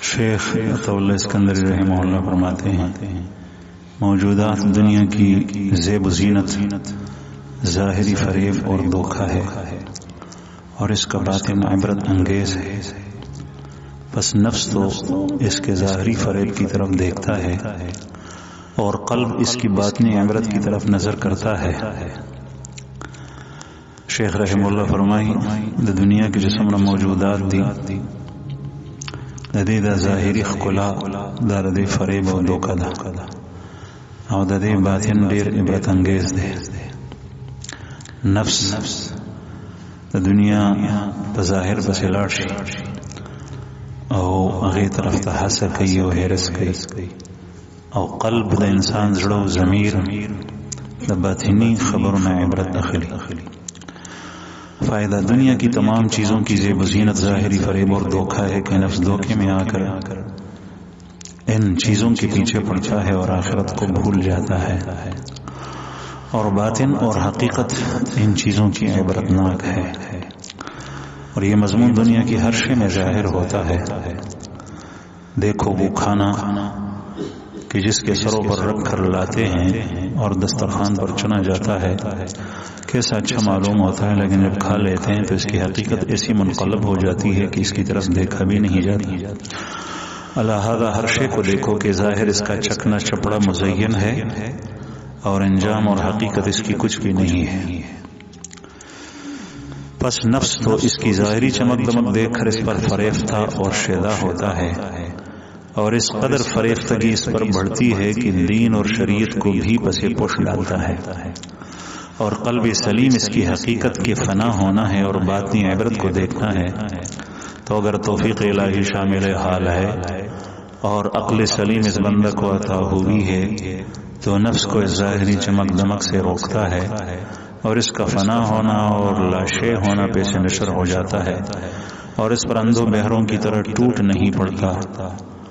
شیخ عطا اللہ اسکندری رحمہ اللہ فرماتے ہیں موجودات دنیا کی زیب و زینت ظاہری فریب اور دھوکہ ہے اور اس کا باطن عبرت انگیز ہے. بس نفس تو اس کے ظاہری فریب کی طرف دیکھتا ہے اور قلب اس کی باطنی عبرت کی طرف نظر کرتا ہے. شیخ رحمہ اللہ فرمائی دنیا کی جسم موجودات دی ددی دا ظاہری خلا دا ردی فریب و دھوکہ دا او ددی باطن ډیر عبرت انگیز دے. نفس دا دنیا په ظاهر پسې لاړ شي او هغې طرف ته هڅه کوي او حرص کوي او قلب د انسان زړه او ضمیر د باطنی خبرونه عبرت اخلي. فائدہ دنیا کی تمام چیزوں کی زیب و زینت ظاہری فریب اور دھوکہ ہے کہ نفس دھوکے میں آ کر ان چیزوں کے پیچھے پڑتا ہے اور آخرت کو بھول جاتا ہے اور باطن اور حقیقت ان چیزوں کی عبرتناک ہے. اور یہ مضمون دنیا کی ہر شے میں ظاہر ہوتا ہے. دیکھو وہ کھانا کہ جس کے سروں پر رکھ کر لاتے ہیں اور دسترخوان پر چنا جاتا ہے کیسا اچھا معلوم ہوتا ہے، لیکن جب کھا لیتے ہیں تو اس کی حقیقت ایسی منقلب ہو جاتی ہے کہ اس کی طرف دیکھا بھی نہیں جاتا. لہذا ہر شے کو دیکھو کہ ظاہر اس کا چکنا چپڑا مزین ہے اور انجام اور حقیقت اس کی کچھ بھی نہیں ہے. پس نفس تو اس کی ظاہری چمک دمک دیکھ کر اس پر فریفتہ اور شیدا ہوتا ہے اور اس قدر فریفتگی اس پر بڑھتی ہے کہ دین اور شریعت کو بھی پسے پوش ڈالتا ہے. اور قلب سلیم اس کی حقیقت کے فنا ہونا ہے اور باطنی عبرت کو دیکھنا ہے. تو اگر توفیق الہی شامل حال ہے اور عقل سلیم اس بندہ کو عطا ہوئی ہے تو نفس کو اس ظاہری چمک دمک سے روکتا ہے اور اس کا فنا ہونا اور لاشے ہونا پیش نشر ہو جاتا ہے اور اس پر اندھوں بہروں کی طرح ٹوٹ نہیں پڑتا